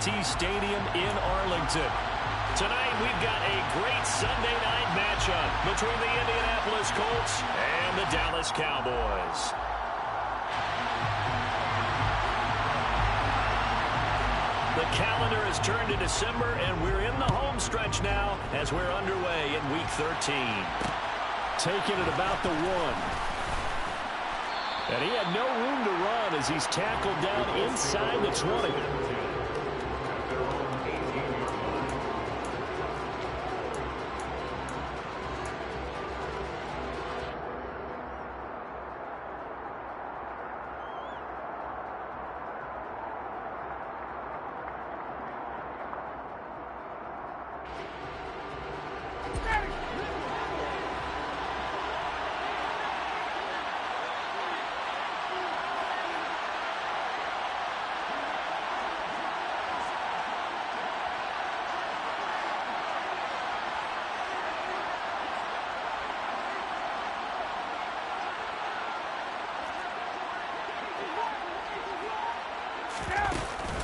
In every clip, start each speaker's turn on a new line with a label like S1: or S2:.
S1: AT&T Stadium in Arlington. Tonight, we've got a great Sunday night matchup between the Indianapolis Colts and the Dallas Cowboys. The calendar has turned to December, and we're in the home stretch now as we're underway in Week 13. Taking it about the 1. And he had no room to run as he's tackled down inside the 20.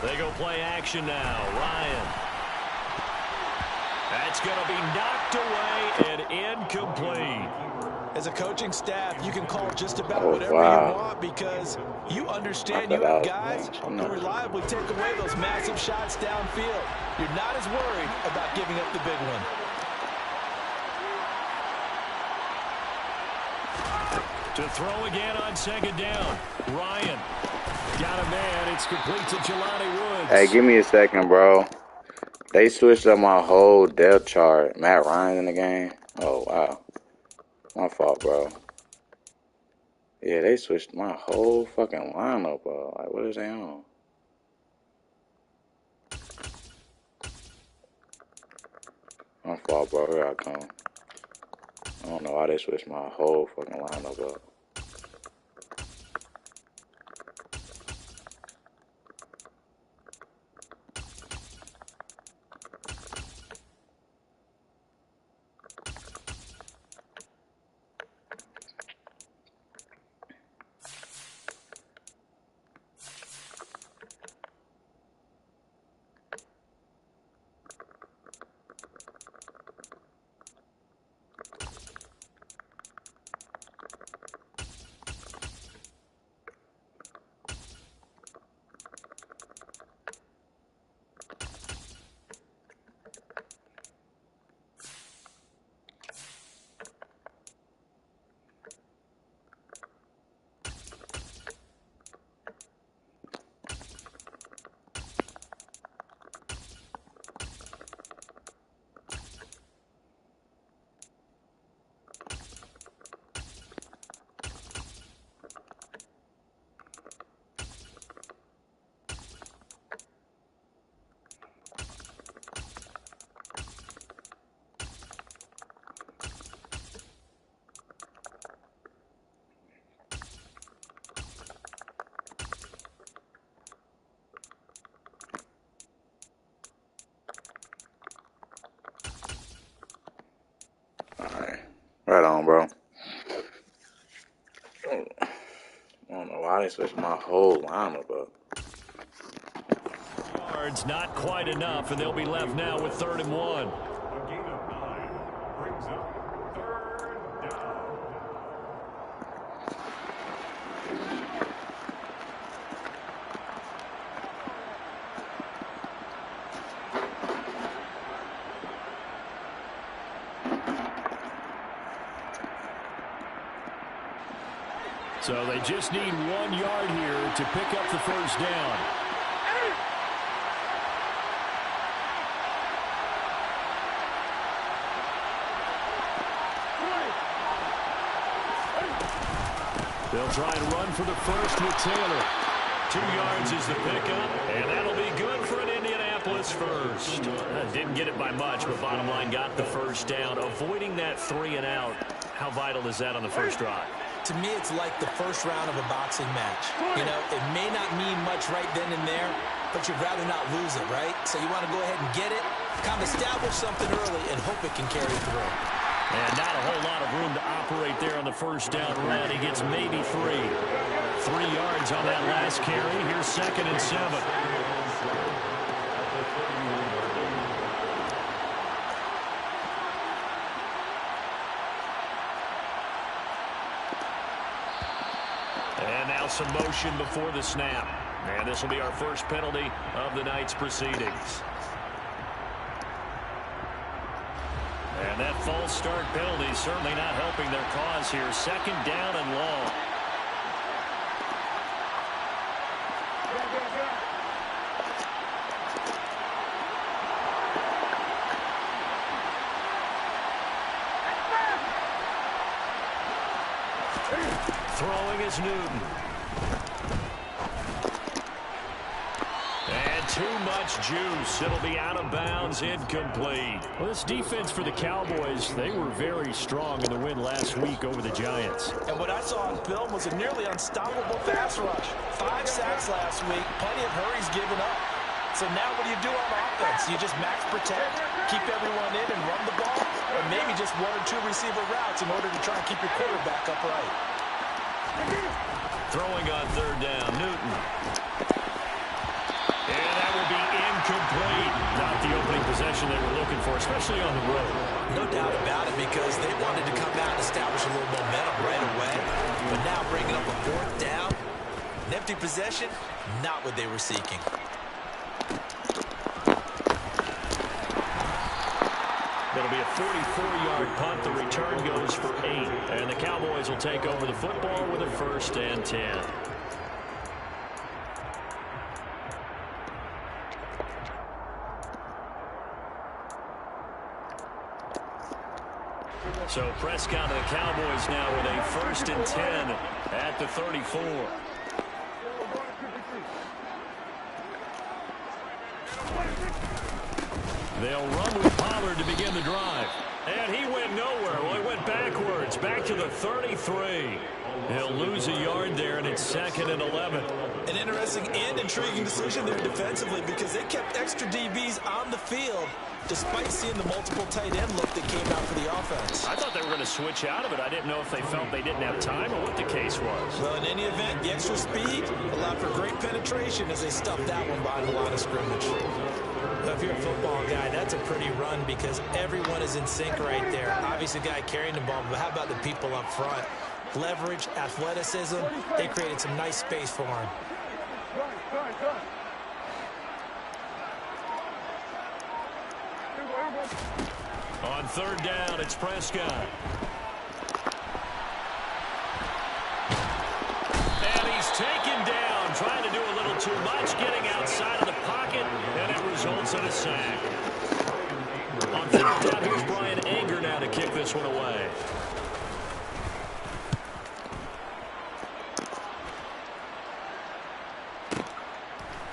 S1: They go play action now. Ryan. That's going to be knocked away and incomplete.
S2: As a coaching staff, you can call just about whatever you want because you understand you have guys who reliably take away those massive shots downfield. You're not as worried about giving up the big one.
S1: To throw again on second down. Ryan. Got a man. It's complete to Jelani Woods.
S3: Hey, give me a second, bro. They switched up my whole depth chart. Matt Ryan in the game. Oh, wow. My fault, bro. Yeah, they switched my whole fucking lineup, bro. Like, what is they on? My fault, bro. Here I come. I don't know why they switched my whole fucking lineup up. Right on, bro. I don't know why they switched my whole lineup up.
S1: Yards, not quite enough, and they'll be left now with 3rd and 1.
S4: A gain of 9 brings up 3rd down.
S1: So they just need 1 yard here to pick up the first down. They'll try and run for the first with Taylor. 2 yards is the pickup, and that'll be good for an Indianapolis first. Didn't get it by much, but bottom line got the first down. Avoiding that 3 and out, how vital is that on the first drive?
S2: To me, it's like the first round of a boxing match. You know, it may not mean much right then and there, but you'd rather not lose it, right? So you want to go ahead and get it, kind of establish something early, and hope it can carry through.
S1: And not a whole lot of room to operate there on the first down run. He gets maybe 3. 3 yards on that last carry. Here's 2nd and 7. some motion before the snap. And this will be our first penalty of the night's proceedings. And that false start penalty certainly not helping their cause here. Second down and long. Throwing is Newton. And too much juice. It'll be out of bounds, incomplete.
S5: Well, this defense for the Cowboys, they were very strong in the win last week over the Giants.
S2: And what I saw on film was a nearly unstoppable pass rush. 5 sacks last week, plenty of hurries given up. So now what do you do on offense? You just max protect, keep everyone in and run the ball, or maybe just 1 or 2 receiver routes in order to try and keep your quarterback upright.
S1: Throwing on third down, Newton. And that will be incomplete. Not the opening possession they were looking for, especially on the road.
S2: No doubt about it, because they wanted to come out and establish a little momentum right away. But now bringing up a 4th down, an empty possession, not what they were seeking.
S1: It'll be a 44-yard punt. The return goes for 8. And the Cowboys will take over the football with a 1st and 10. So Prescott and the Cowboys now with a 1st and 10 at the 34. They'll run with Pollard to begin the drive. And he went nowhere. Well, he went backwards, back to the 33. He'll lose a yard there, and it's 2nd and 11.
S2: An interesting and intriguing decision there defensively, because they kept extra DBs on the field despite seeing the multiple tight end look that came out for the offense.
S1: I thought they were going to switch out of it. I didn't know if they felt they didn't have time or what the case was.
S2: Well, in any event, the extra speed allowed for great penetration as they stuffed that one behind the line of scrimmage. Now, if you're a football guy, that's a pretty run, because everyone is in sync right there. Obviously, the guy carrying the ball, but how about the people up front? Leverage, athleticism, they created some nice space for him.
S1: On third down, it's Prescott. And he's taken down, trying to do a little too much, getting outside of the pocket, and it results in a sack. On third down, here's Brian Anger now to kick this one away.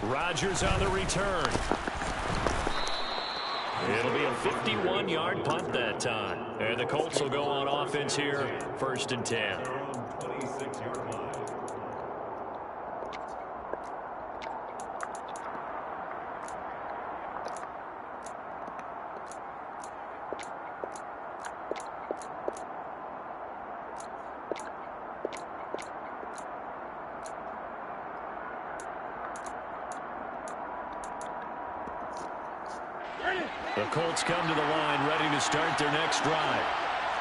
S1: Rodgers on the return. It'll be a 51-yard punt that time. And the Colts will go on offense here, 1st and 10.
S4: 26-yard line.
S1: The Colts come to the line ready to start their next drive.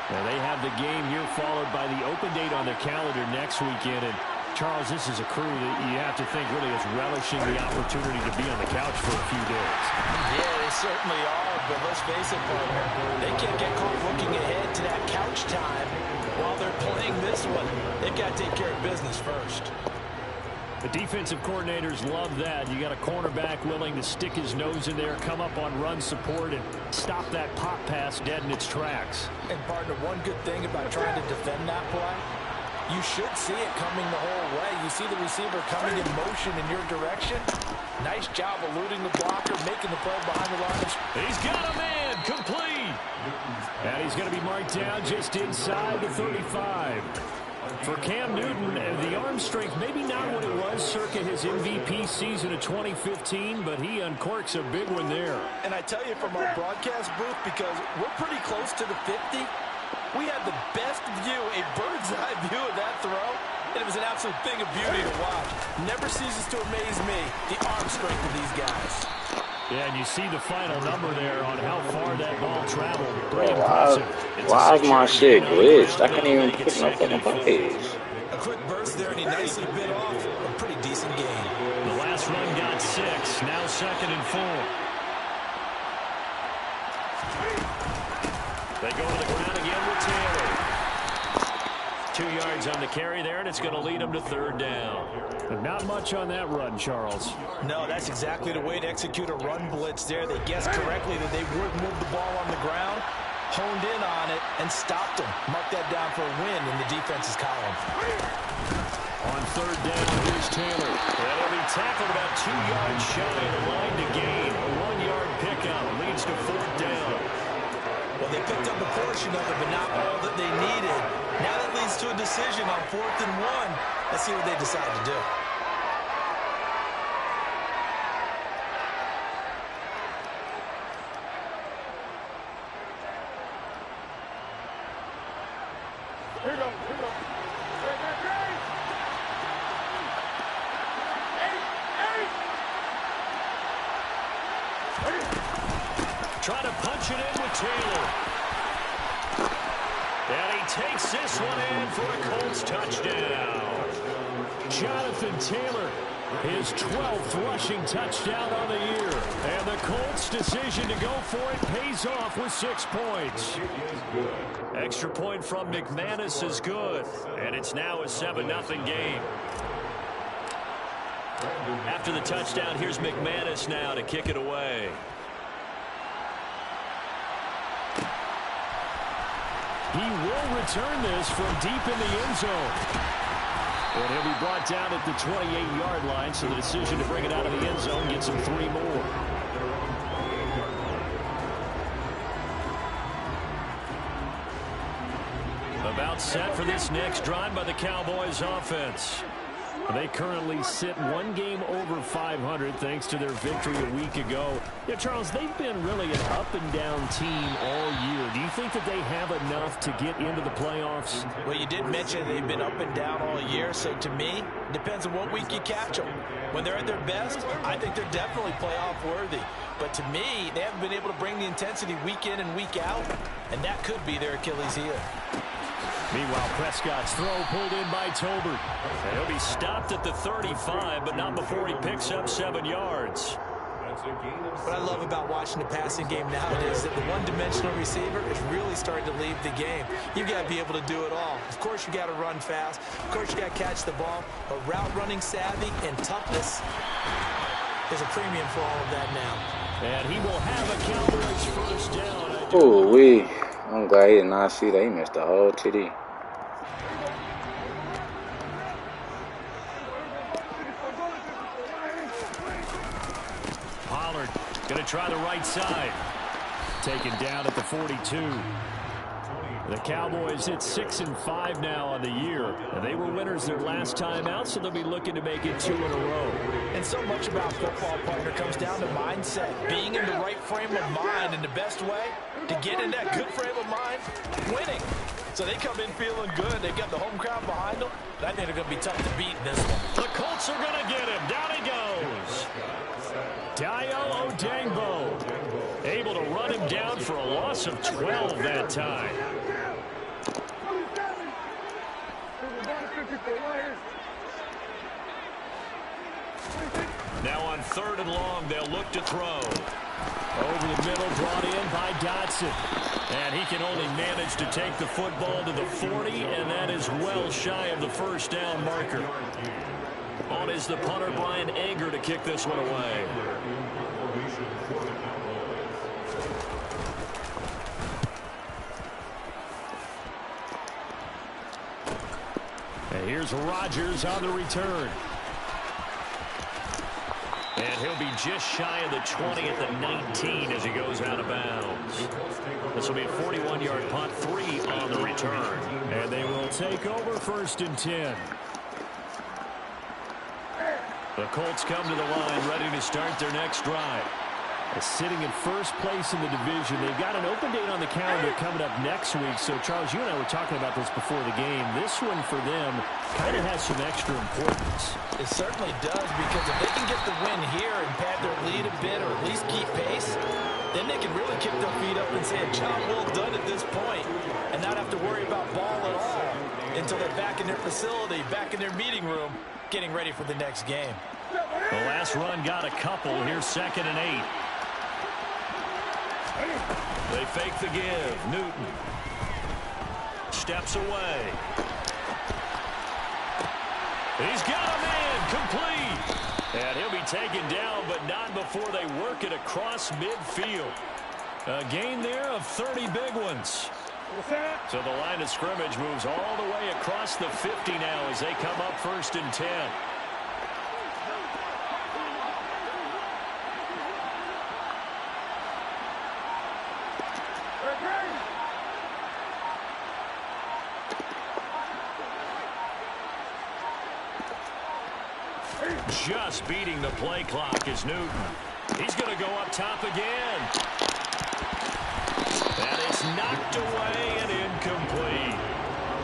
S1: Now they have the game here followed by the open date on their calendar next weekend. And Charles, this is a crew that you have to think really is relishing the opportunity to be on the couch for a few days.
S2: Yeah, they certainly are, but let's face it, partner, they can't get caught looking ahead to that couch time while they're playing this one. They've got to take care of business first.
S5: The defensive coordinators love that. You got a cornerback willing to stick his nose in there, come up on run support, and stop that pop pass dead in its tracks.
S2: And, partner, one good thing about trying to defend that play, you should see it coming the whole way. You see the receiver coming in motion in your direction. Nice job eluding the blocker, making the play behind the line.
S1: He's got a man, complete.
S5: And he's going to be marked down just inside the 35. For Cam Newton, the arm strength, maybe not what it was circa his MVP season of 2015, but he uncorks a big one there.
S2: And I tell you, from our broadcast booth, because we're pretty close to the 50, we had the best view, a bird's eye view of that throw, and it was an absolute thing of beauty to watch. Never ceases to amaze me, the arm strength of these guys.
S5: Yeah, and you see the final number there on how far that ball traveled.
S3: Bro, why is my shit glitched? I can't even put no fucking plays.
S2: A quick burst there, and he nicely bit off a pretty decent gain.
S1: The last run got 6. Now 2nd and 4. They go to the ground again with Taylor. 2 yards on the carry there, and it's going to lead them to 3rd down.
S5: But not much on that run, Charles.
S2: No, that's exactly the way to execute a run blitz there. They guessed correctly that they would move the ball on the ground, honed in on it, and stopped them. Mark that down for a win in the defense's column.
S1: On 3rd down, here's Taylor. And he'll be tackled about 2 yards shy of the line to gain. A 1-yard pickup leads to 4th down.
S2: Well, they picked up a portion of it, but not all that they needed. Now that leads to a decision on 4th and 1. Let's see what they decide to do.
S1: Trying to punch it in with Taylor. And he takes this one in for a Colts touchdown.
S5: Jonathan Taylor, his 12th rushing touchdown on the year. And the Colts' decision to go for it pays off with 6 points.
S1: Extra point from McManus is good. And it's now a 7-0 game. After the touchdown, here's McManus now to kick it away.
S5: He will return this from deep in the end zone. And he'll be brought down at the 28-yard line, so the decision to bring it out of the end zone gets him 3 more.
S1: About set for this next drive by the Cowboys offense.
S5: They currently sit 1 game over 500 thanks to their victory a week ago. Yeah, Charles, they've been really an up-and-down team all year. Do you think that they have enough to get into the playoffs?
S2: Well, you did mention they've been up and down all year, so to me, it depends on what week you catch them. When they're at their best, I think they're definitely playoff worthy. But to me, they haven't been able to bring the intensity week in and week out, and that could be their Achilles heel.
S5: Meanwhile, Prescott's throw pulled in by Tolbert.
S1: And he'll be stopped at the 35, but not before he picks up 7 yards.
S2: What I love about watching the passing game nowadays is that the one-dimensional receiver is really starting to leave the game. You've got to be able to do it all. Of course, you got to run fast. Of course, you got to catch the ball. But route running savvy and toughness is a premium for all of that now.
S5: And he will have a Cowboys first down.
S3: Ooh-wee. I'm glad he did not see that. He missed the whole TD.
S5: Pollard going to try the right side. Taken down at the 42. The Cowboys hit 6-5 now on the year. And they were winners their last time out, so they'll be looking to make it 2 in a row.
S2: And so much about football, partner, comes down to mindset. Being in the right frame of mind, and the best way to get in that good frame of mind, winning. So they come in feeling good. They've got the home crowd behind them. I think they're going to be tough to beat in this one.
S1: The Colts are going to get him. Down he goes.
S5: Dayo Odeyingbo
S1: Able to run him down for a loss of 12 that time. Now on 3rd and long, they'll look to throw.
S5: over the middle, brought in by Dotson.
S1: And he can only manage to take the football to the 40, and that is well shy of the first down marker. On is the punter, Brian Anger, to kick this one away.
S5: And here's Rodgers on the return.
S1: And he'll be just shy of the 20 at the 19 as he goes out of bounds. This will be a 41-yard punt, 3 on the return.
S5: And they will take over 1st and 10.
S1: The Colts come to the line ready to start their next drive.
S5: Sitting in first place in the division. They've got an open date on the calendar coming up next week. So, Charles, you and I were talking about this before the game. This one for them kind of has some extra importance.
S2: It certainly does, because if they can get the win here and pad their lead a bit or at least keep pace, then they can really kick their feet up and say a job well done at this point and not have to worry about ball at all until they're back in their facility, back in their meeting room, getting ready for the next game.
S1: The last run got a couple. Here's 2nd and 8. They fake the give. Newton steps away. He's got a man complete. And he'll be taken down, but not before they work it across midfield. A gain there of 30 big ones. So the line of scrimmage moves all the way across the 50 now as they come up 1st and 10. Just beating the play clock is Newton. He's going to go up top again. And it's knocked away and incomplete.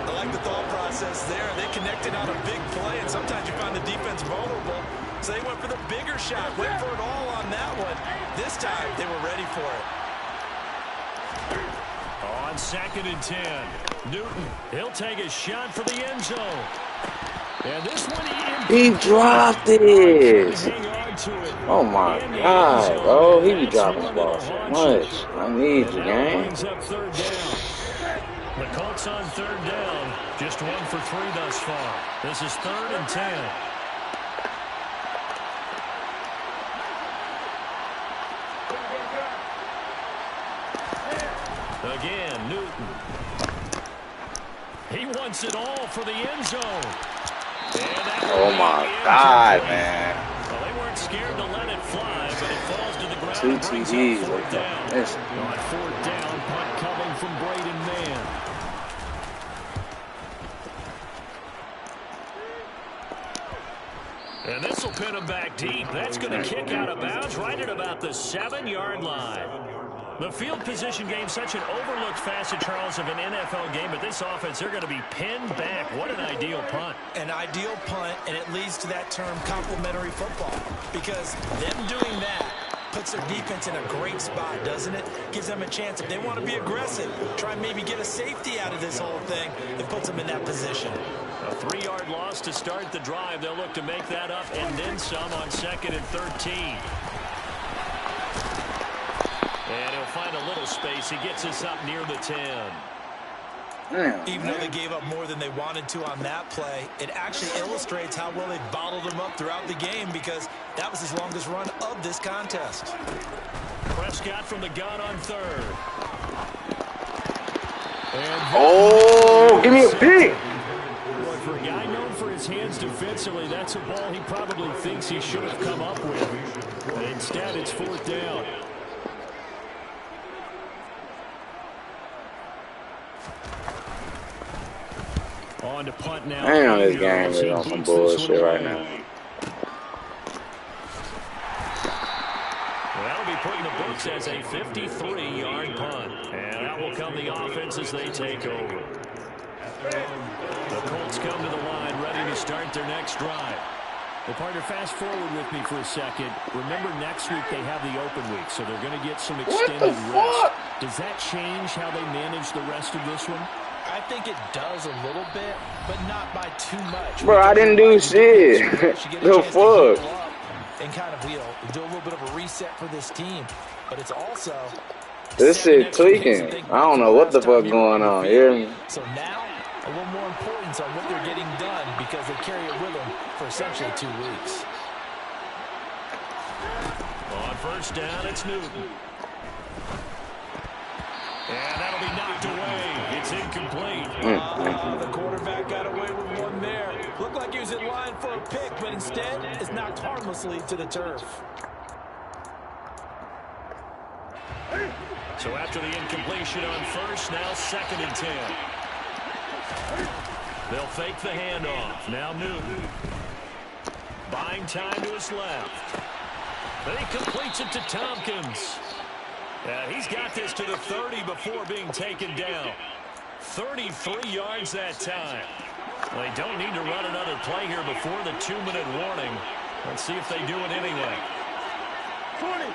S2: I like the thought process there. They connected on a big play, and sometimes you find the defense vulnerable. So they went for the bigger shot, went for it all on that one. This time, they were ready for it.
S1: On 2nd and 10, Newton, he'll take a shot for the end zone. And this one
S3: he dropped it. Oh my God, bro. He be dropping the ball so much. I need you, gang.
S1: The Colts on 3rd down. Just 1 for 3 thus far. This is 3rd and 10. Again, Newton. He wants it all for the end zone.
S3: Oh my God, man.
S1: Well, they weren't scared to let it fly, but it falls to the ground.
S3: 2 TDs.
S1: On 4th down, punt coming from Braden Mann. And this will pin him back deep. That's going to kick out of bounds right at about the 7-yard line. The field position game, such an overlooked facet, Charles, of an NFL game, but this offense, they're going to be pinned back. What an ideal punt.
S2: An ideal punt, and it leads to that term complementary football, because them doing that puts their defense in a great spot, doesn't it? Gives them a chance, if they want to be aggressive, try and maybe get a safety out of this whole thing. It puts them in that position.
S1: A 3-yard loss to start the drive. They'll look to make that up and then some on 2nd and 13. And he'll find a little space. He gets us up near the 10.
S2: Even though they gave up more than they wanted to on that play, it actually illustrates how well they bottled them up throughout the game, because that was his longest run of this contest.
S1: Prescott from the gun on 3rd.
S3: Give me a pick.
S1: Boy, for a guy known for his hands defensively, that's a ball he probably thinks he should have come up with. But instead, it's 4th down. On to punt now.
S3: Damn, this game is on some bullshit right now.
S1: That'll be put in the books as a 53-yard punt. And that will come the offense as they take over. The Colts come to the line, ready to start their next drive. Well, partner, fast forward with me for a second. Remember, next week they have the open week, so they're going to get some extended rest. Does that change how they manage the rest of this one?
S2: I think it does a little bit, but not by too much.
S3: Bro, I didn't do shit. The fuck?
S2: And kind of, do a little bit of a reset for this team. But it's also...
S3: This shit tweaking. I don't know what the fuck going on. You hear me?
S2: So now, a little more importance on what they're getting done, because they carry it with them for essentially 2 weeks.
S1: On 1st down, it's Newton. And that'll be knocked away. It's incomplete.
S2: The quarterback got away with one there. Looked like he was in line for a pick, but instead is knocked harmlessly to the turf.
S1: So after the incompletion on 1st, now 2nd and 10. They'll fake the handoff. Now Newton. Buying time to his left. Then he completes it to Tompkins. He's got this to the 30 before being taken down. 33 yards that time. They don't need to run another play here before the 2-minute warning. Let's see if they do it anyway.
S4: 20.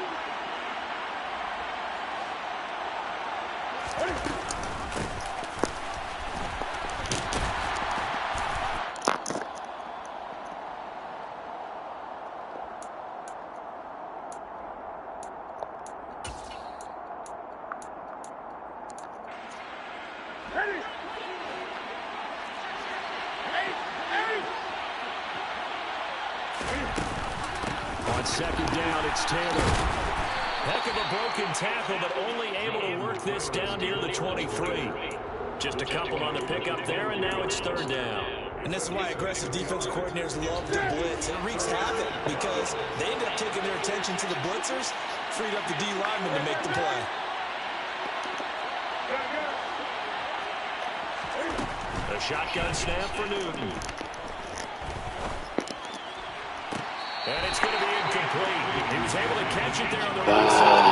S5: On second down, it's Taylor. Heck of a broken tackle, but only able to work this down near the 23. Just a couple on the pickup there, and now it's third down.
S2: And this is why aggressive defensive coordinators love the blitz. It wreaks havoc because they end up taking their attention to the blitzers, freed up the D lineman to make the play.
S5: A shotgun snap for Newton. And it's going to be incomplete. He was able to catch it there on the right side.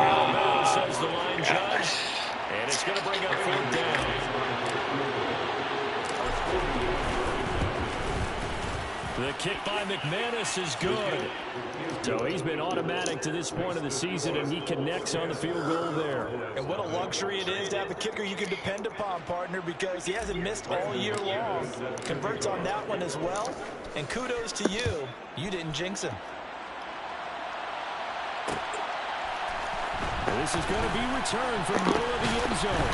S5: Out of bounds, says the line judge. And it's going to bring up fourth down. The kick by McManus is good. So he's been automatic to this point of the season, and he connects on the field goal there.
S2: And what a luxury it is to have a kicker you can depend upon, partner, because he hasn't missed all year long. Converts on that one as well. And kudos to you. You didn't jinx him.
S5: And this is going to be returned from middle of the end zone.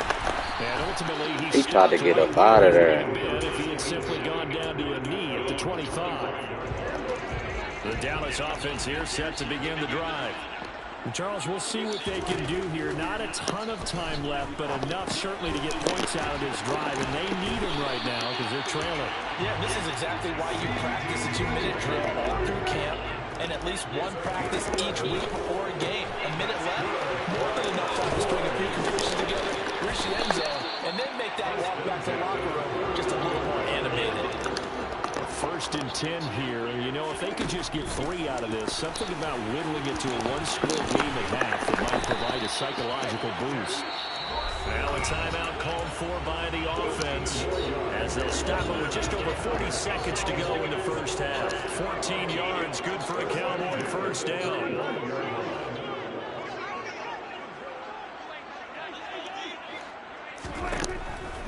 S5: And ultimately,
S3: he tried to get up out of there.
S5: If he had simply gone down to a knee at the 25. The Dallas offense here set to begin the drive. And Charles, we'll see what they can do here. Not a ton of time left, but enough certainly to get points out of this drive. And they need them right now because they're trailing.
S2: Yeah, this is exactly why you practice a 2-minute drill all through camp and at least one practice each week before a game. A minute left, more than enough time to string a few completions together, reach the end zone, and then make that walk back to the locker room just a little more animated.
S5: First and 10 here. You know, if they could just get 3 out of this, something about whittling it to a one-score game at half that might provide a psychological boost. Now a timeout called for by the offense as they'll stop it with just over 40 seconds to go in the first half. 14 yards, good for a Cowboy first down.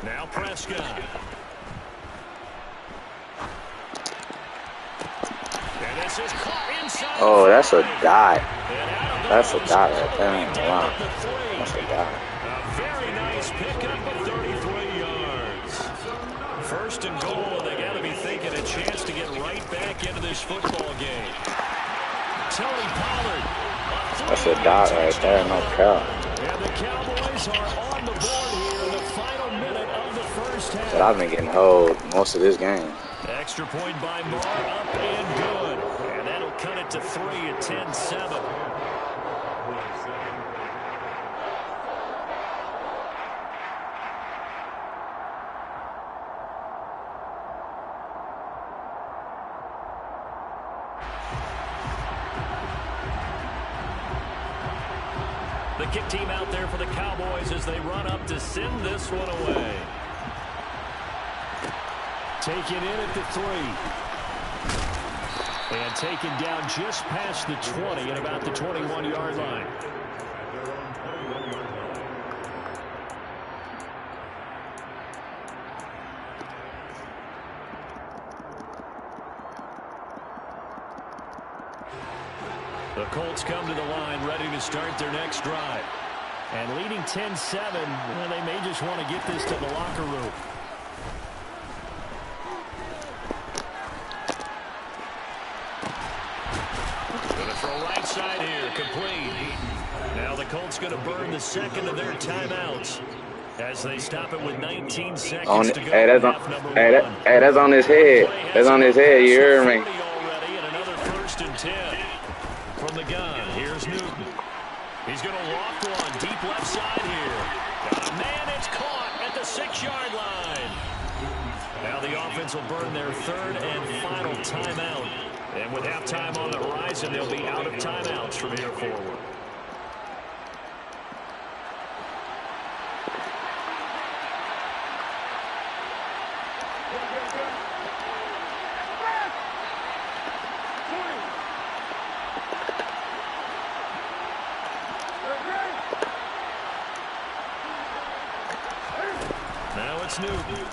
S5: Now Prescott.
S3: Oh, that's a dot. That's a dot right there. Wow. That's a dot.
S5: A very nice pickup of 33 yards. First and goal, they got to be thinking a chance to get right back into this football game. Tony Pollard.
S3: That's a dot right there, no cap.
S5: And the Cowboys are on the board here in the final minute of the first half.
S3: But I've been getting hold most of this game.
S5: Extra point by Marr, up and good. And that'll cut it to 3 at 10-7. The kick team out there for the Cowboys as they run up to send this one away. Taken in at the 3. And taken down just past the 20 at about the 21-yard line. The Colts come to the line ready to start their next drive. And leading 10-7, well, they may just want to get this to the locker room. Right side here, complete. Now the Colts going to burn the second of their timeouts as they stop it with 19 seconds to go.
S3: Hey, that's on his head. That's on his head. You hear me?
S5: Already, and another first and 10 from the gun. Here's Newton. He's going to loft one deep left side here. Got a man. It's caught at the 6-yard line. Now the offense will burn their third and final timeout. And with halftime on the horizon, they'll be out of timeouts from here forward. Now it's Newton.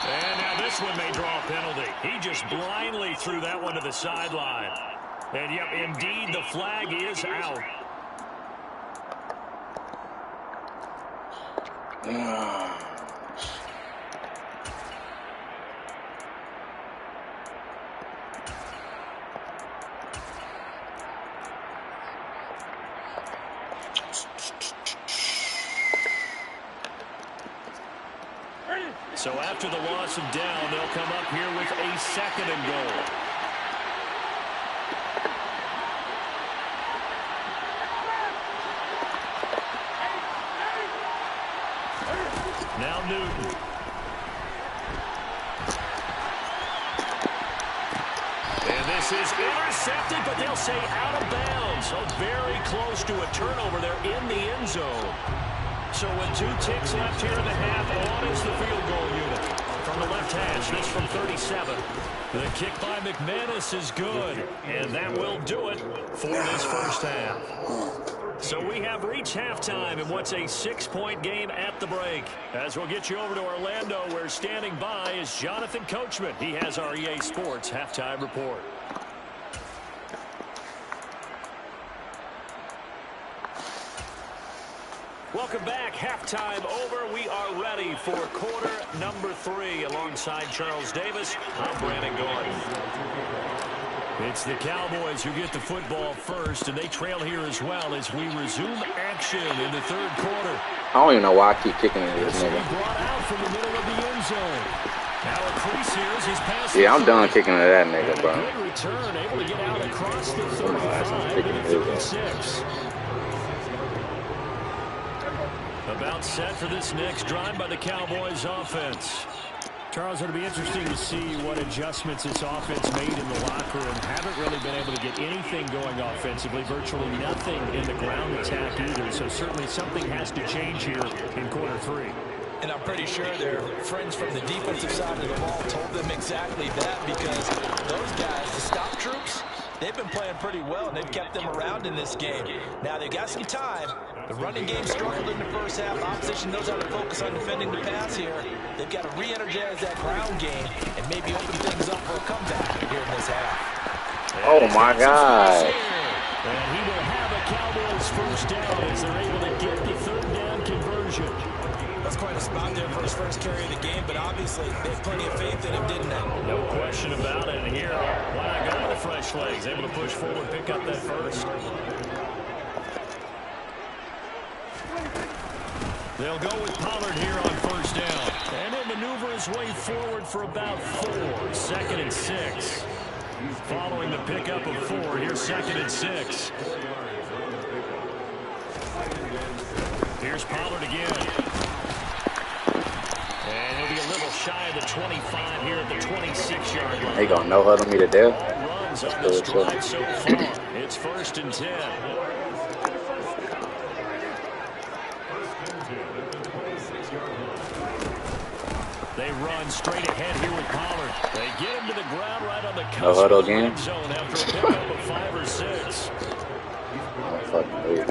S5: And now this one may draw a penalty. He just blindly threw that one to the sideline. And, yep, indeed, the flag is out.
S1: So after the loss of down, they'll come up here with a 2nd and goal. Now Newton. And this is intercepted, but they'll say out of bounds. So very close to a turnover there in the end zone. So with 2 ticks left here in the half, on is the field goal unit. From the left hash, this from 37. The kick by McManus is good. And that will do it for this first half. So we have reached halftime in what's a 6-point game at the break. As we'll get you over to Orlando, where standing by is Jonathan Coachman. He has our EA Sports halftime report. Welcome back. Halftime over. We are ready for quarter number 3. Alongside Charles Davis, I'm Brandon Gordon. It's the Cowboys who get the football first, and they trail here as well as we resume action in the 3rd quarter.
S3: I don't even know why I keep kicking at this nigga.
S1: Brought out from the middle of the end zone. Now a crease here as he's passing.
S3: Yeah, I'm done kicking at that nigga, bro.
S1: Good return, able to get out across the 35 and 36. About set for this next drive by the Cowboys offense. Charles, it'll be interesting to see what adjustments this offense made in the locker room. Haven't really been able to get anything going offensively. Virtually nothing in the ground attack either. So certainly something has to change here in quarter 3.
S2: And I'm pretty sure their friends from the defensive side of the ball told them exactly that, because those guys, the stop troops, they've been playing pretty well, and they've kept them around in this game. Now, they've got some time. The running game struggled in the first half. Opposition knows how to focus on defending the pass here. They've got to re-energize that ground game and maybe open things up for a comeback here in this half.
S3: Oh, my God.
S1: And he will have a Cowboys first down as they're able to get the 3rd down conversion.
S2: That's quite a spot there for his first carry of the game, but obviously they have plenty of faith in him, didn't they?
S1: No question about it. And here, why not go with the fresh legs? Able to push forward, pick up that first. They'll go with Pollard here on first down. And he'll maneuver his way forward for about 4. 2nd and 6. Following the pickup of 4, here's 2nd and 6. Here's Pollard again. And he'll be a little shy of the 25 here at the 26-yard line.
S3: They gonna no-huddle me to death?
S1: All runs on this drive so far. It's 1st and 10. They run straight ahead here with Pollard. They get him to the ground right on the cusp of the end zone after a pickup of 5 or 6.
S3: Oh, fucking weird.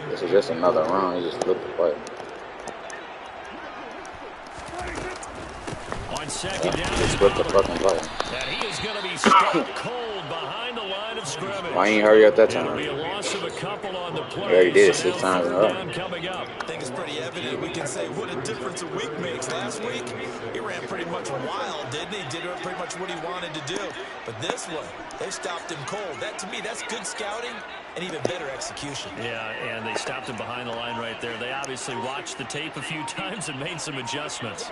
S3: This is just another run. He just flipped the play.
S1: On 2nd down,
S3: Just flipped the fucking play.
S1: and he is going to be stuck cold behind the line of scrimmage.
S3: Why ain't hurry up that time?
S1: It'll be a loss of a couple on the play.
S3: He already did it 6 times in a row.
S1: Coming up.
S2: I think it's pretty evident. We can say what a difference a week makes. Last week, he ran pretty much wild, didn't he? Did pretty much what he wanted to do. But this one, they stopped him cold. That, to me, that's good scouting and even better execution.
S1: Yeah, and they stopped him behind the line right there. They obviously watched the tape a few times and made some adjustments.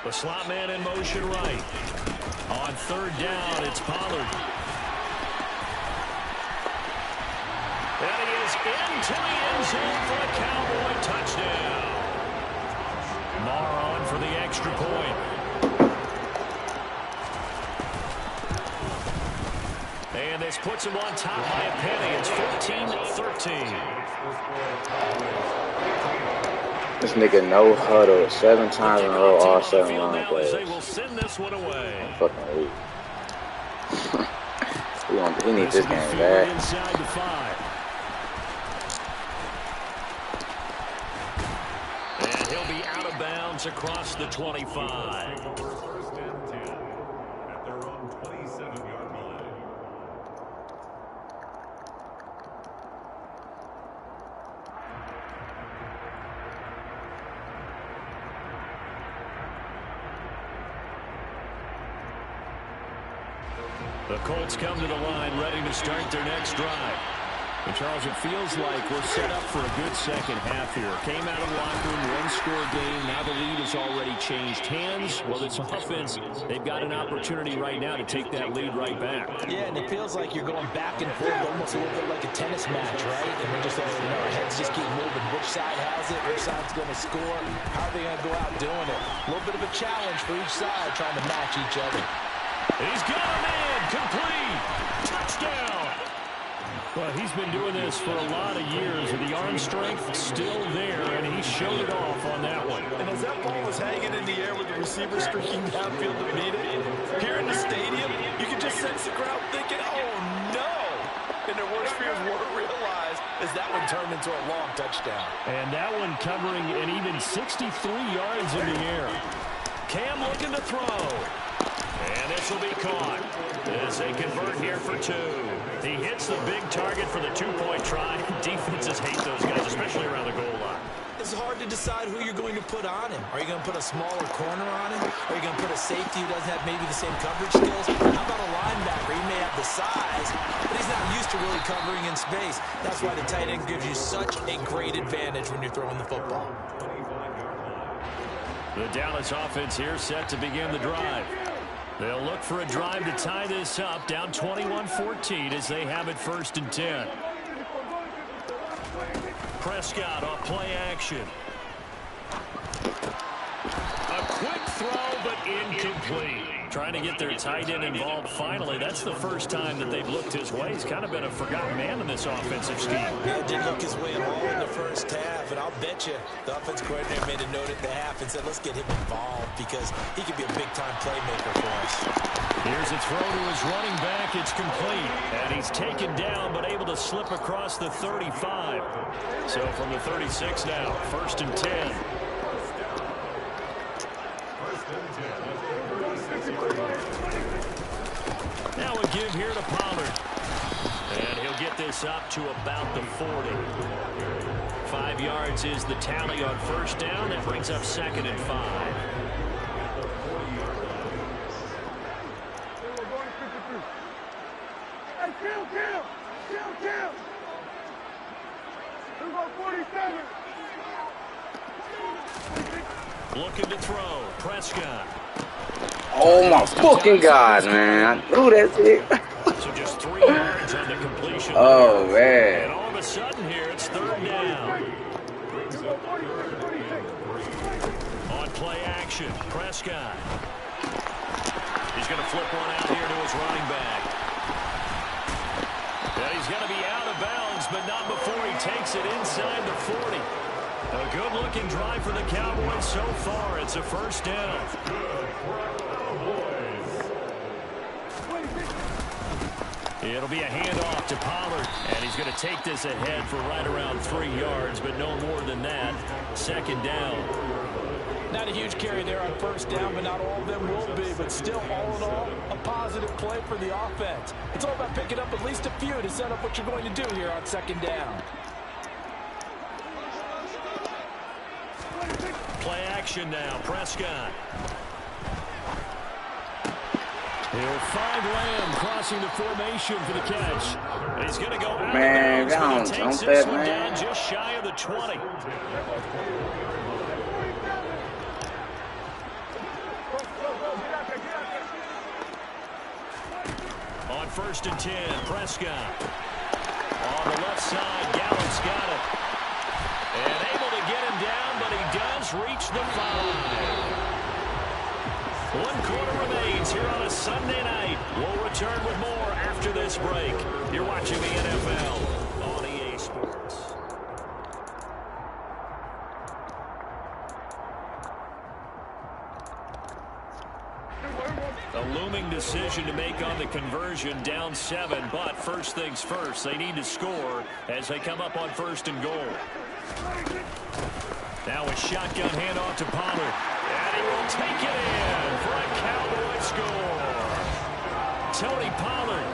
S1: The slot man in motion right. On 3rd down, it's Pollard. And he is into the end zone for a Cowboy touchdown. Marr on for the extra point. And this puts him on top by a penny. It's 14-13.
S3: This nigga no huddle 7 times in a row, all 7 line plays.
S1: They will send this one away.
S3: I'm fucking weak. He needs this game bad.
S1: Inside the 5. And he'll be out of bounds across the 25.
S4: 1st and 10 at their own 27-yard line.
S5: The Colts come to the line, ready to start their next drive. And Charles, it feels like we're set up for a good second half here. Came out of the locker room, one-score game. Now the lead has already changed hands. Well, this offense, they've got an opportunity right now to take that lead right back.
S2: Yeah, and it feels like you're going back and forth, almost a little bit like a tennis match, right? And we're just, our heads just keep moving. Which side has it? Which side's going to score? How are they going to go out doing it? A little bit of a challenge for each side, trying to match each other.
S5: He's got him in, complete, touchdown. Well, he's been doing this for a lot of years, and the arm strength still there, and he showed it off on that one.
S6: And as that ball was hanging in the air with the receiver streaking downfield to meet it, here in the stadium, you can just sense the crowd thinking, oh, no. And their worst fears weren't realized as that one turned into a long touchdown.
S5: And that one covering an even 63 yards in the air. Cam looking to throw. And this will be caught as they convert here for two. He hits the big target for the two-point try. Defenses hate those guys, especially around the goal line.
S2: It's hard to decide who you're going to put on him. Are you going to put a smaller corner on him? Are you going to put a safety who doesn't have maybe the same coverage skills? How about a linebacker? He may have the size, but he's not used to really covering in space. That's why the tight end gives you such a great advantage when you're throwing the football.
S5: The Dallas offense here set to begin the drive. They'll look for a drive to tie this up, down 21-14 as they have it 1st and 10. Prescott off play action. A quick throw, but incomplete. Trying to get their tight end involved finally. That's the first time that they've looked his way. He's kind of been a forgotten man in this offensive scheme.
S2: Yeah, didn't look his way at all in the first half, and I'll bet you the offensive coordinator made a note at the half and said, let's get him involved because he could be a big-time playmaker for us.
S5: Here's a throw to his running back. It's complete, and he's taken down but able to slip across the 35. So from the 36 now, 1st and 10. Now a give here to Pollard. And he'll get this up to about the 40. 5 yards is the tally on 1st down. That brings up 2nd and 5. Looking to throw. Prescott.
S3: Oh my fucking God, man. I knew that's it.
S5: So just 3 yards on the completion.
S3: Oh, man.
S5: And all of a sudden here, it's 3rd down. On play action, Prescott. He's going to flip one out here to his running back. And he's going to be out of bounds, but not before he takes it inside the 40. A good-looking drive for the Cowboys so far. It's a 1st down. It'll be a handoff to Pollard, and he's going to take this ahead for right around 3 yards, but no more than that. 2nd down.
S2: Not a huge carry there on 1st down, but not all of them will be. But still, all in all, a positive play for the offense. It's all about picking up at least a few to set up what you're going to do here on 2nd down.
S5: Play action now, Prescott. He'll find Lamb crossing the formation for the catch. He's going to go out
S3: Man,
S5: of bounds, but he takes this one down just shy of the 20. On 1st and 10, Prescott. On the left side, Gallup's got it. And able to get him down, but he does reach the 5. 1 quarter remains here on a Sunday night. We'll return with more after this break. You're watching the NFL on EA Sports. A looming decision to make on the conversion, down 7, but first things first, they need to score as they come up on 1st and goal. Now a shotgun handoff to Pollard, and he will take it in for a Cowboy score. Tony Pollard,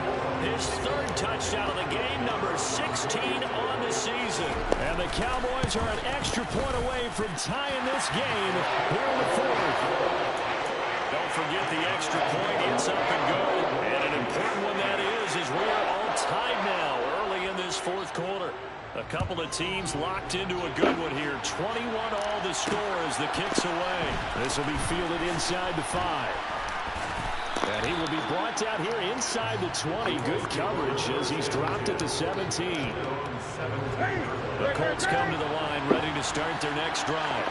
S5: his 3rd touchdown of the game, number 16 on the season. And the Cowboys are an extra point away from tying this game here in the 4th. Don't forget the extra point. It's up and go, and an important one couple of teams locked into a good one here. 21 all the score as the kick's away. This will be fielded inside the 5. And he will be brought down here inside the 20. Good coverage as he's dropped at the 17. The Colts come to the line ready to start their next drive.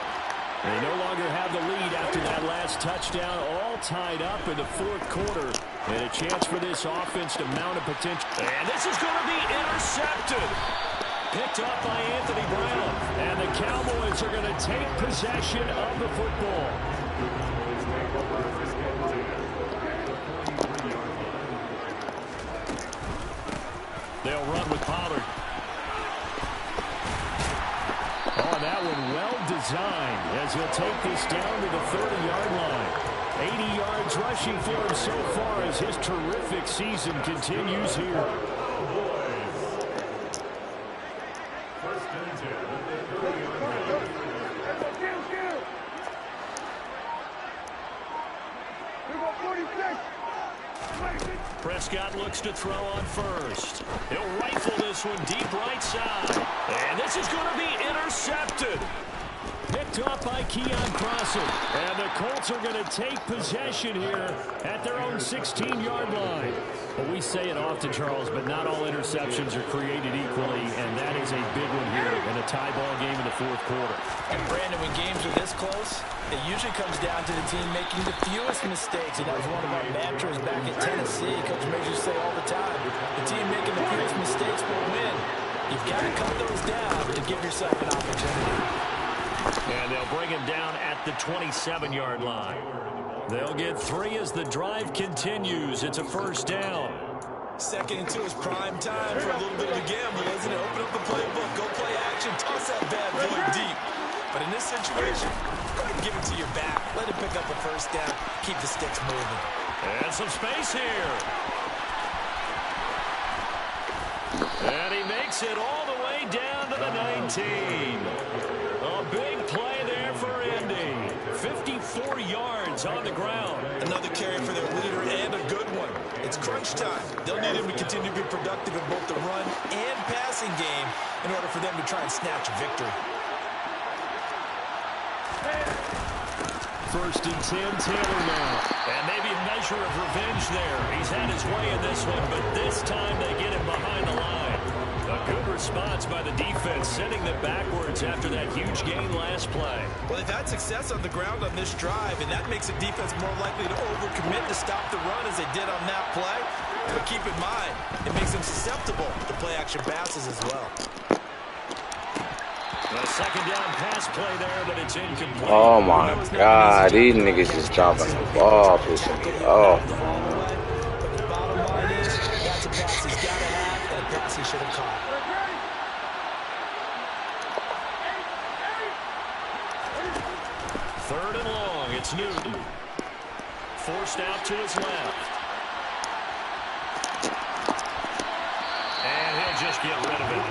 S5: They no longer have the lead after that last touchdown, all tied up in the fourth quarter. And a chance for this offense to mount a potential. And this is going to be intercepted. Picked up by Anthony Brown. And the Cowboys are going to take possession of the football. They'll run with Pollard. Oh, that one well designed as he'll take this down to the 30-yard line. 80 yards rushing for him so far as his terrific season continues here. Prescott looks to throw on first. He'll rifle this one deep right side. And this is going to be intercepted. Picked up by Keon Crossen. And the Colts are going to take possession here at their own 16-yard line. Well, we say it often, Charles, but not all interceptions are created equally, and that is a big one here in a tie ball game in the fourth quarter.
S2: And, Brandon, when games are this close, it usually comes down to the team making the fewest mistakes. And that was one of our mantras back at Tennessee. Coach Major say all the time, the team making the fewest mistakes will win. You've got to cut those down to give yourself an opportunity.
S5: And they'll bring him down at the 27-yard line. They'll get 3 as the drive continues. It's a first down.
S2: 2nd and 2 is prime time for a little bit of a gamble, isn't it? Open up the playbook, go play action, toss that bad boy deep. But in this situation, go ahead and give it to your back. Let him pick up a first down. Keep the sticks moving.
S5: And some space here. And he makes it all the way down to the 19. A big play there for Indy. 54 yards on the ground.
S2: Another carry for their leader and a good one. It's crunch time. They'll need him to continue to be productive in both the run and passing game in order for them to try and snatch a victory.
S5: 1st and 10, Taylor now. And maybe a measure of revenge there. He's had his way in this one, but this time they get him behind the line. A good response by the defense, sending them backwards after that huge gain last play.
S2: Well, they've had success on the ground on this drive, and that makes a defense more likely to overcommit to stop the run as they did on that play. But keep in mind, it makes them susceptible to play-action passes as well.
S5: A second down pass play there, but it's incomplete.
S3: Oh my God, these niggas is dropping the ball, pushing me off.
S2: But the bottom line is, that's a pass he's got to have, and a pass he should have caught.
S5: Third and long, it's Newton. Forced out to his left. And he'll just get rid of it.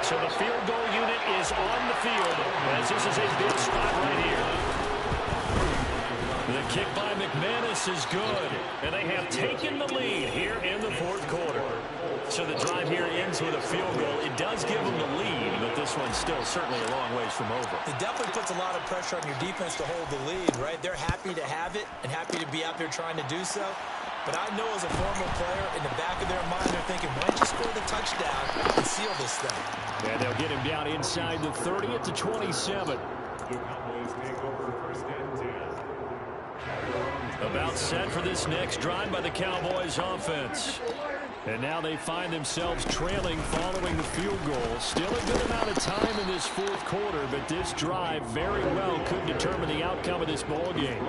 S5: So the field goal unit is on the field as this is a big spot right here. The kick by McManus is good, and they have taken the lead here in the fourth quarter. So the drive here ends with a field goal. It does give them the lead, but this one's still certainly a long ways from over.
S2: It definitely puts a lot of pressure on your defense to hold the lead, right? They're happy to have it and happy to be out there trying to do so. But I know as a former player, in the back of their mind, they're thinking, why don't you score the touchdown and seal this thing?
S5: And they'll get him down inside the 30 at the 27. About set for this next drive by the Cowboys offense. And now they find themselves trailing following the field goal. Still a good amount of time in this fourth quarter, but this drive very well could determine the outcome of this ball game.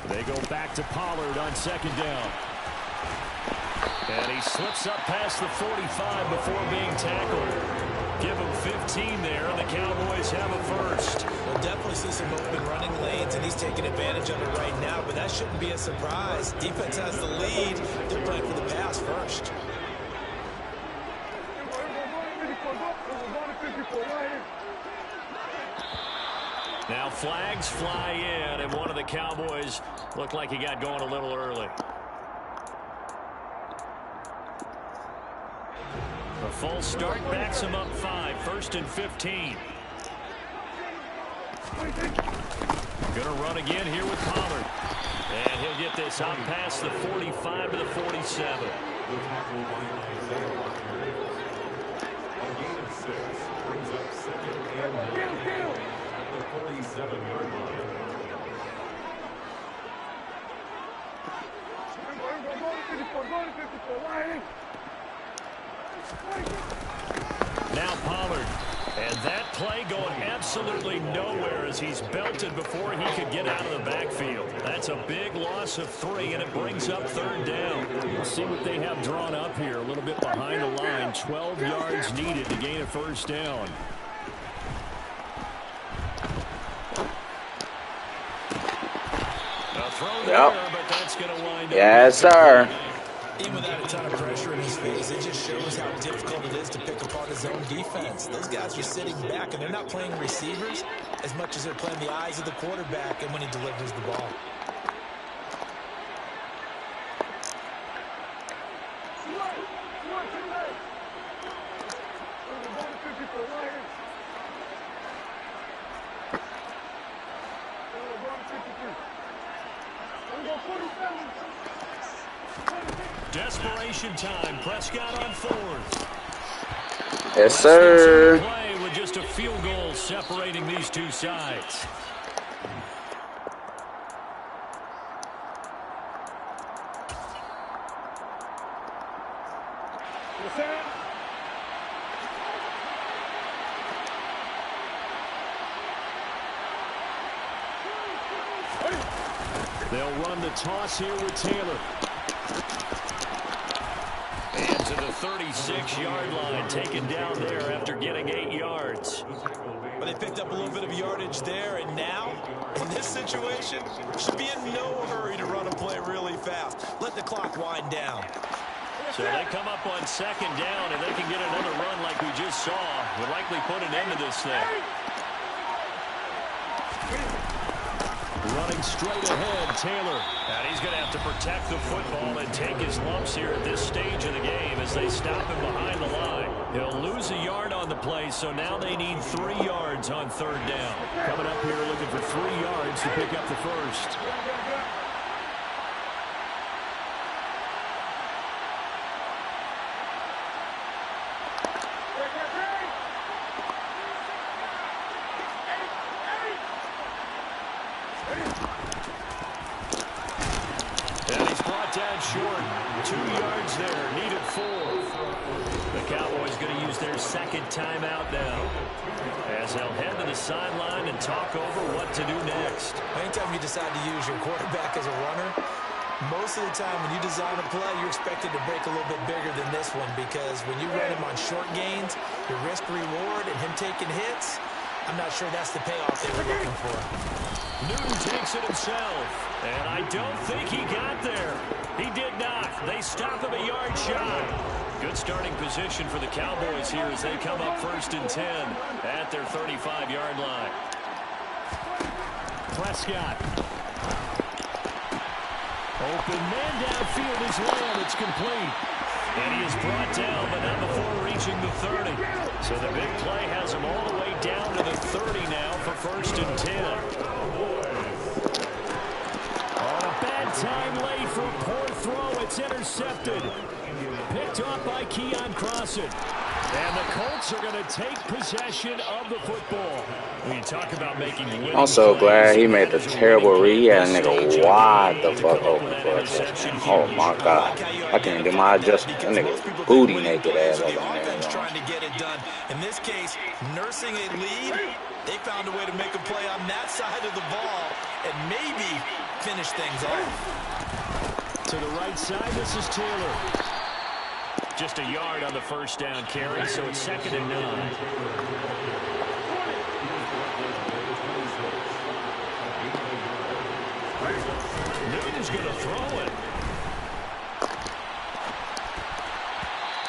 S5: They go back to Pollard on 2nd down. And he slips up past the 45 before being tackled. Give him 15 there, and the Cowboys have a first.
S2: We'll definitely see some open running lanes, and he's taking advantage of it right now, but that shouldn't be a surprise. Defense has the lead. They're playing for the pass first.
S5: Now flags fly in, and one of the Cowboys looked like he got going a little early. A full start backs him up 5, 1st and 15. Gonna run again here with Pollard. And he'll get this out past the 45 to the 47. Now Pollard. And that play going absolutely nowhere as he's belted before he could get out of the backfield. That's a big loss of 3, and it brings up 3rd down. We'll see what they have drawn up here. A little bit behind the line. 12 yards needed to gain a 1st down. A throw there, but that's going to wind up.
S3: Yes, sir.
S2: Even without a ton of pressure in his face, it just shows how difficult it is to pick apart his own defense. Those guys are sitting back, and they're not playing receivers as much as they're playing the eyes of the quarterback and when he delivers the ball.
S5: Desperation time. Prescott on 4th.
S3: Yes, sir.
S5: Play with just a field goal separating these two sides. They'll run the toss here with Taylor. And to the 36-yard line, taken down there after getting 8 yards.
S2: But they picked up a little bit of yardage there, and now, in this situation, should be in no hurry to run a play really fast. Let the clock wind down.
S5: So they come up on 2nd down, and they can get another run like we just saw. Would likely put an end to this thing. Running straight ahead, Taylor. And he's going to have to protect the football and take his lumps here at this stage of the game as they stop him behind the line. He'll lose a yard on the play, so now they need 3 yards on 3rd down. Coming up here looking for 3 yards to pick up the 1st. And he's brought down short. 2 yards there. Needed 4. The Cowboys going to use their 2nd timeout now, as they'll head to the sideline and talk over what to do next.
S2: Anytime you decide to use your quarterback as a runner, most of the time when you design a play, you're expected to break a little bit bigger than this one, because when you run him on short gains, your risk-reward and him taking hits, I'm not sure that's the payoff they were looking for.
S5: Newton takes it himself, and I don't think he got there. He did not. They stop him a yard shy. Good starting position for the Cowboys here as they come up 1st and 10 at their 35-yard line. Prescott. Open man downfield is Lamb. It's complete. And he is brought down, but not before reaching the 30. So the big play has him all the way down to the 30 now for 1st and 10. Oh, a bad time late for a poor throw. It's intercepted. Picked off by Keon Crossen. And the Colts are going to take possession of the football. When you talk about making winning
S3: I'm so glad he made the
S5: plays,
S3: terrible read. He had a nigga wide the fuck open for a touchdown. Oh my God. I can't do my adjustment. That nigga booty naked ass over there.
S2: Trying to get it done. In this case, nursing a lead, they found a way to make a play on that side of the ball and maybe finish things off.
S5: To the right side, this is Taylor. Just a yard on the 1st down carry, so it's 2nd and 9. Newton's going to throw it.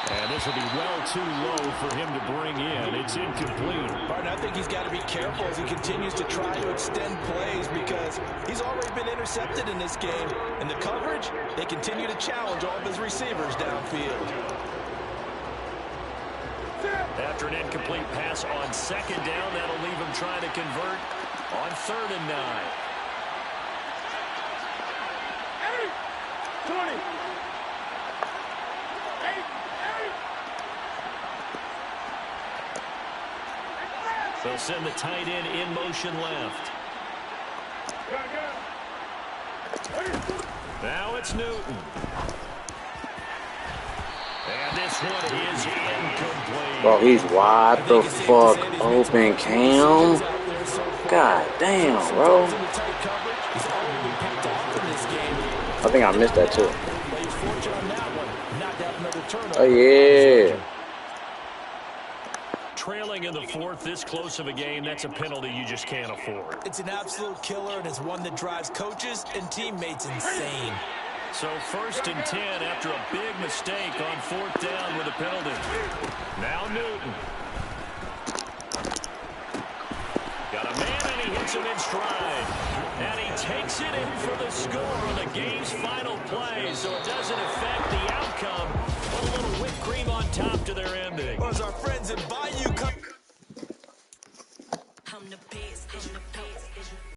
S5: And this will be well too low for him to bring in. It's incomplete.
S6: Martin, I think he's got to be careful as he continues to try to extend plays because he's already been intercepted in this game. And the coverage, they continue to challenge all of his receivers downfield.
S1: After an incomplete pass on second down, that'll leave him trying to convert on 3rd and 9.
S4: 20.
S1: They'll send the tight end in motion left. Now it's Newton. And this one is incomplete.
S3: Bro, he's wide the fuck open, Cam. God damn, bro. I think I missed that too. Oh, yeah.
S1: Trailing in the 4th, this close of a game, that's a penalty you just can't afford.
S2: It's an absolute killer, and it's one that drives coaches and teammates insane.
S1: So 1st and 10 after a big mistake on 4th down with a penalty. Now Newton. Got a man, and he hits him in stride. And he takes it in for the score on the game's final play, so it doesn't affect the outcome. Put a little whipped cream on top to their ending.
S2: Well, as our friends in Bayou